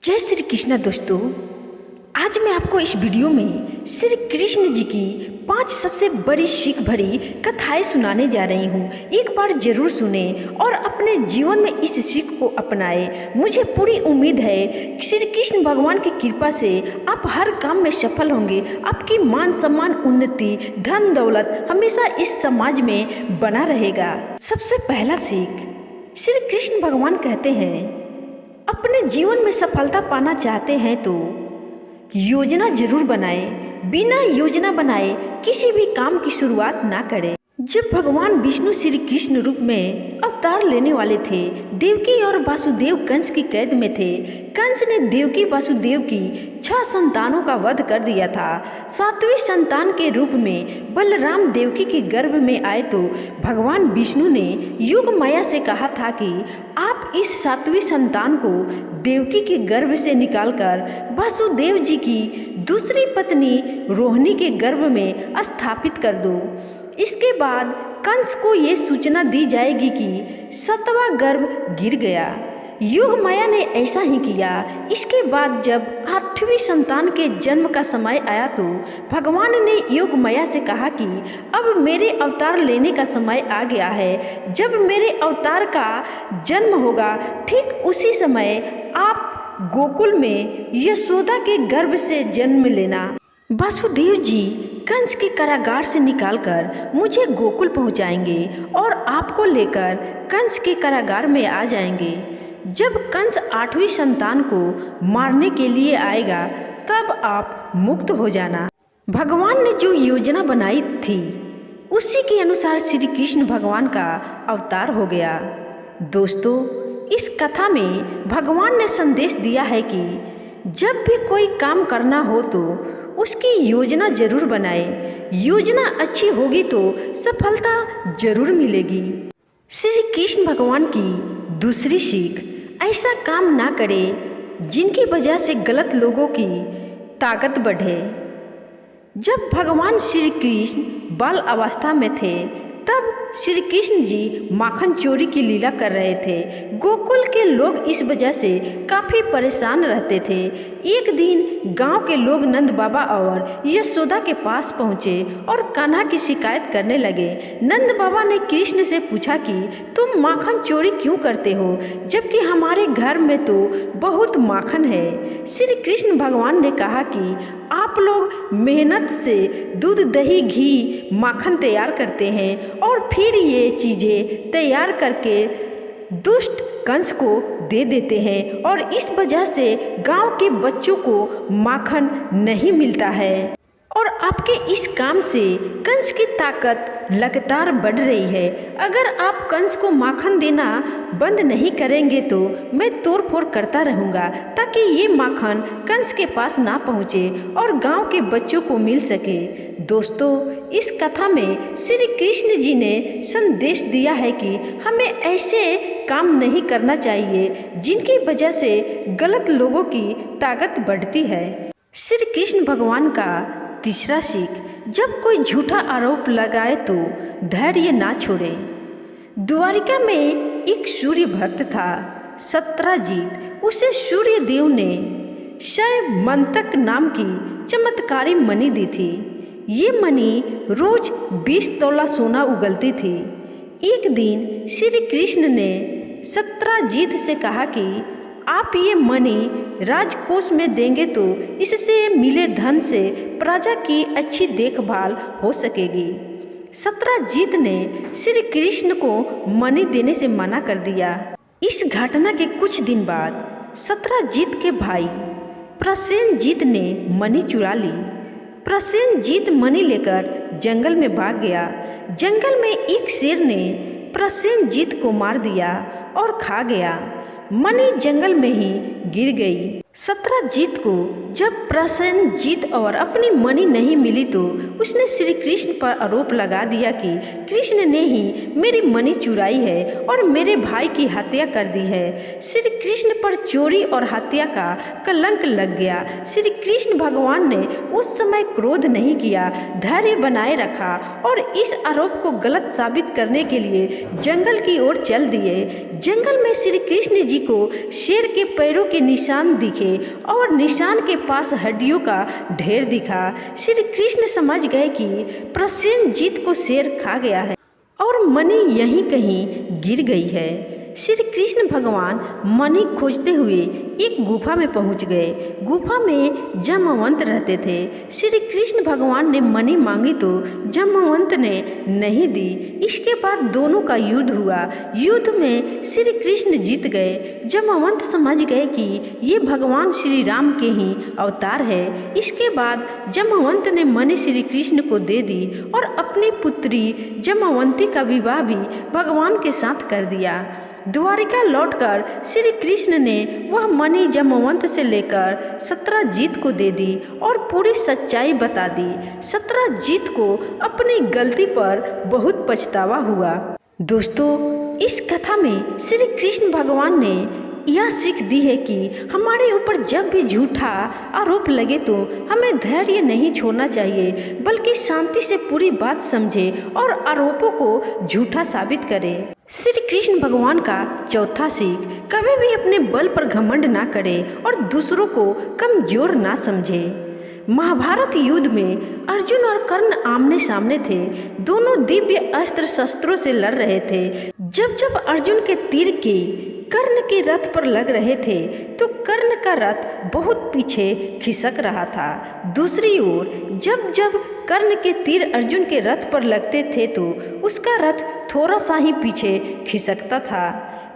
जय श्री कृष्ण दोस्तों। आज मैं आपको इस वीडियो में श्री कृष्ण जी की 5 सबसे बड़ी सीख भरी कथाएं सुनाने जा रही हूँ। एक बार जरूर सुने और अपने जीवन में इस सीख को अपनाएं। मुझे पूरी उम्मीद है कि श्री कृष्ण भगवान की कृपा से आप हर काम में सफल होंगे। आपकी मान सम्मान, उन्नति, धन दौलत हमेशा इस समाज में बना रहेगा। सबसे पहला सीख, श्री कृष्ण भगवान कहते हैं, अपने जीवन में सफलता पाना चाहते हैं तो योजना जरूर बनाएं। बिना योजना बनाए किसी भी काम की शुरुआत ना करें। जब भगवान विष्णु श्री कृष्ण रूप में अवतार लेने वाले थे, देवकी और वासुदेव कंस की कैद में थे। कंस ने देवकी वासुदेव की 6 संतानों का वध कर दिया था। 7वीं संतान के रूप में बलराम देवकी के गर्भ में आए तो भगवान विष्णु ने योग माया से कहा था कि आप इस 7वीं संतान को देवकी के गर्भ से निकालकर वासुदेव जी की दूसरी पत्नी रोहिणी के गर्भ में स्थापित कर दो। इसके बाद कंस को ये सूचना दी जाएगी कि 7वां गर्भ गिर गया। योग माया ने ऐसा ही किया। इसके बाद जब 8वीं संतान के जन्म का समय आया तो भगवान ने योग माया से कहा कि अब मेरे अवतार लेने का समय आ गया है। जब मेरे अवतार का जन्म होगा, ठीक उसी समय आप गोकुल में यशोदा के गर्भ से जन्म लेना। वासुदेव जी कंस के कारागार से निकालकर मुझे गोकुल पहुंचाएंगे और आपको लेकर कंस के कारागार में आ जाएंगे। जब कंस 8वीं संतान को मारने के लिए आएगा, तब आप मुक्त हो जाना। भगवान ने जो योजना बनाई थी, उसी के अनुसार श्री कृष्ण भगवान का अवतार हो गया। दोस्तों, इस कथा में भगवान ने संदेश दिया है कि जब भी कोई काम करना हो तो उसकी योजना जरूर बनाए। योजना अच्छी होगी तो सफलता जरूर मिलेगी। श्री कृष्ण भगवान की दूसरी सीख, ऐसा काम ना करें जिनकी वजह से गलत लोगों की ताकत बढ़े। जब भगवान श्री कृष्ण बाल अवस्था में थे, तब श्री कृष्ण जी माखन चोरी की लीला कर रहे थे। गोकुल के लोग इस वजह से काफ़ी परेशान रहते थे। एक दिन गांव के लोग नंद बाबा और यशोदा के पास पहुँचे और कान्हा की शिकायत करने लगे। नंद बाबा ने कृष्ण से पूछा कि तुम माखन चोरी क्यों करते हो, जबकि हमारे घर में तो बहुत माखन है। श्री कृष्ण भगवान ने कहा कि आप लोग मेहनत से दूध, दही, घी, माखन तैयार करते हैं और फिर ये चीज़ें तैयार करके दुष्ट कंस को दे देते हैं और इस वजह से गांव के बच्चों को माखन नहीं मिलता है। और आपके इस काम से कंस की ताकत लगातार बढ़ रही है। अगर आप कंस को माखन देना बंद नहीं करेंगे तो मैं तोड़ फोड़ करता रहूँगा, ताकि ये माखन कंस के पास ना पहुँचे और गांव के बच्चों को मिल सके। दोस्तों, इस कथा में श्री कृष्ण जी ने संदेश दिया है कि हमें ऐसे काम नहीं करना चाहिए जिनकी वजह से गलत लोगों की ताकत बढ़ती है। श्री कृष्ण भगवान का तीसरा सीख, जब कोई झूठा आरोप लगाए तो धैर्य ना छोड़े। द्वारिका में एक सूर्य भक्त था, सत्राजीत। उसे सूर्य देव ने शयमंतक नाम की चमत्कारी मणि दी थी। ये मणि रोज 20 तोला सोना उगलती थी। एक दिन श्री कृष्ण ने सत्राजीत से कहा कि आप ये मणि राजकोष में देंगे तो इससे मिले धन से प्रजा की अच्छी देखभाल हो सकेगी। सत्राजीत ने श्री कृष्ण को मणि देने से मना कर दिया। इस घटना के कुछ दिन बाद सत्राजीत के भाई प्रसेनजीत ने मणि चुरा ली। प्रसेनजीत मणि लेकर जंगल में भाग गया। जंगल में एक शेर ने प्रसेनजीत को मार दिया और खा गया। मणि जंगल में ही गिर गई। सत्राजीत को जब प्रसेनजीत और अपनी मणि नहीं मिली तो उसने श्री कृष्ण पर आरोप लगा दिया कि कृष्ण ने ही मेरी मणि चुराई है और मेरे भाई की हत्या कर दी है। श्री कृष्ण पर चोरी और हत्या का कलंक लग गया। श्री कृष्ण भगवान ने उस समय क्रोध नहीं किया, धैर्य बनाए रखा और इस आरोप को गलत साबित करने के लिए जंगल की ओर चल दिए। जंगल में श्री कृष्ण जी को शेर के पैरों के निशान दिखे। दिखे और निशान के पास हड्डियों का ढेर दिखा। श्री कृष्ण समझ गए कि प्रसेनजीत को शेर खा गया है और मणि यहीं कहीं गिर गई है। श्री कृष्ण भगवान मणि खोजते हुए एक गुफा में पहुंच गए। गुफा में जाम्बवंत रहते थे। श्री कृष्ण भगवान ने मणि मांगी तो जाम्बवंत ने नहीं दी। इसके बाद दोनों का युद्ध हुआ। युद्ध में श्री कृष्ण जीत गए। जाम्बवंत समझ गए कि ये भगवान श्री राम के ही अवतार है। इसके बाद जाम्बवंत ने मणि श्री कृष्ण को दे दी और अपनी पुत्री जाम्बवंती का विवाह भी भगवान के साथ कर दिया। द्वारिका लौटकर श्री कृष्ण ने वह मणि जाम्बवंत से लेकर सत्यजीत को दे दी और पूरी सच्चाई बता दी। सत्यजीत को अपनी गलती पर बहुत पछतावा हुआ। दोस्तों, इस कथा में श्री कृष्ण भगवान ने यह सीख दी है कि हमारे ऊपर जब भी झूठा आरोप लगे तो हमें धैर्य नहीं छोड़ना चाहिए, बल्कि शांति से पूरी बात समझे और आरोपों को झूठा साबित करें। श्री कृष्ण भगवान का चौथा सीख, कभी भी अपने बल पर घमंड ना करें और दूसरों को कमजोर ना समझे। महाभारत युद्ध में अर्जुन और कर्ण आमने सामने थे। दोनों दिव्य अस्त्र शस्त्रों से लड़ रहे थे। जब जब अर्जुन के तीर के कर्ण के रथ पर लग रहे थे तो कर्ण का रथ बहुत पीछे खिसक रहा था। दूसरी ओर जब जब कर्ण के तीर अर्जुन के रथ पर लगते थे तो उसका रथ थोड़ा सा ही पीछे खिसकता था।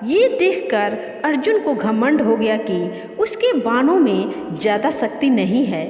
ये देखकर अर्जुन को घमंड हो गया कि उसके बाणों में ज़्यादा शक्ति नहीं है।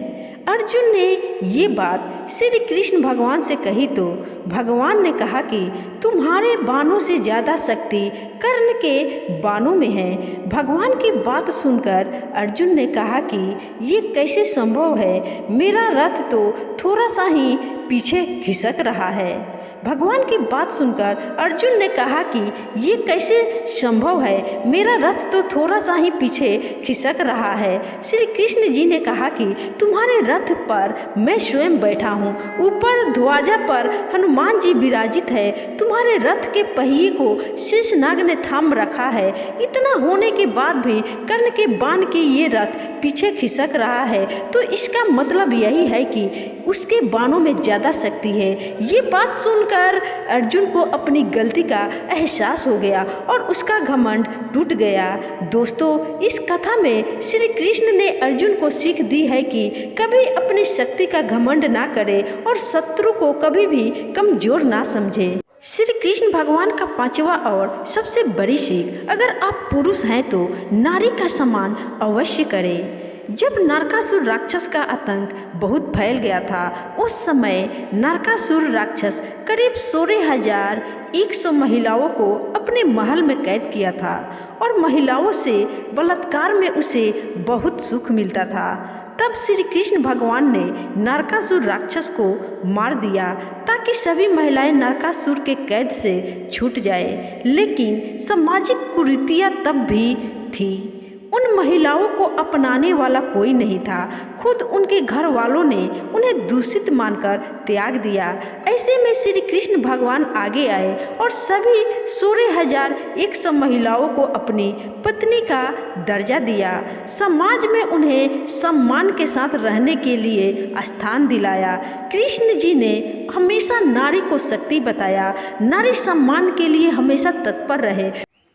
अर्जुन ने ये बात श्री कृष्ण भगवान से कही तो भगवान ने कहा कि तुम्हारे बाणों से ज़्यादा शक्ति कर्ण के बाणों में है। भगवान की बात सुनकर अर्जुन ने कहा कि ये कैसे संभव है, मेरा रथ तो थोड़ा सा ही पीछे खिसक रहा है। भगवान की बात सुनकर अर्जुन ने कहा कि ये कैसे संभव है, मेरा रथ तो थोड़ा सा ही पीछे खिसक रहा है। श्री कृष्ण जी ने कहा कि तुम्हारे रथ पर मैं स्वयं बैठा हूँ, ऊपर ध्वजा पर हनुमान जी विराजित है, तुम्हारे रथ के पहिए को शेषनाग ने थाम रखा है। इतना होने के बाद भी कर्ण के बाण के ये रथ पीछे खिसक रहा है, तो इसका मतलब यही है कि उसके बाणों में ज़्यादा शक्ति है। ये बात सुनकर अर्जुन को अपनी गलती का एहसास हो गया और उसका घमंड टूट गया। दोस्तों, इस कथा में श्री कृष्ण ने अर्जुन को सीख दी है कि कभी अपनी शक्ति का घमंड ना करे और शत्रु को कभी भी कमजोर ना समझे। श्री कृष्ण भगवान का पांचवा और सबसे बड़ी सीख, अगर आप पुरुष हैं तो नारी का सम्मान अवश्य करें। जब नरकासुर राक्षस का आतंक बहुत फैल गया था, उस समय नरकासुर राक्षस करीब 16,100 महिलाओं को अपने महल में कैद किया था और महिलाओं से बलात्कार में उसे बहुत सुख मिलता था। तब श्री कृष्ण भगवान ने नरकासुर राक्षस को मार दिया ताकि सभी महिलाएं नरकासुर के कैद से छूट जाए। लेकिन सामाजिक कुरीतियां तब भी थी। उन महिलाओं को अपनाने वाला कोई नहीं था। खुद उनके घर वालों ने उन्हें दूषित मानकर त्याग दिया। ऐसे में श्री कृष्ण भगवान आगे आए और सभी 16,100 महिलाओं को अपनी पत्नी का दर्जा दिया। समाज में उन्हें सम्मान के साथ रहने के लिए स्थान दिलाया। कृष्ण जी ने हमेशा नारी को शक्ति बताया, नारी सम्मान के लिए हमेशा तत्पर रहे।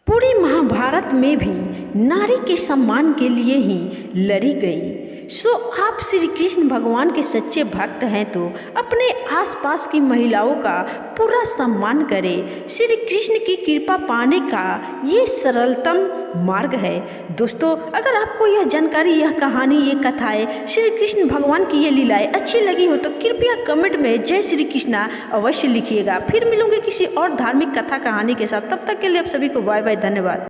पूरी महाभारत में भी नारी के सम्मान के लिए ही लड़ी गई। आप श्री कृष्ण भगवान के सच्चे भक्त हैं तो अपने आसपास की महिलाओं का पूरा सम्मान करें। श्री कृष्ण की कृपा पाने का ये सरलतम मार्ग है। दोस्तों, अगर आपको यह जानकारी, यह कहानी, ये कथाएं, श्री कृष्ण भगवान की ये लीलाएं अच्छी लगी हो तो कृपया कमेंट में जय श्री कृष्णा अवश्य लिखिएगा। फिर मिलूंगे किसी और धार्मिक कथा कहानी के साथ। तब तक के लिए आप सभी को बाय बाय, धन्यवाद।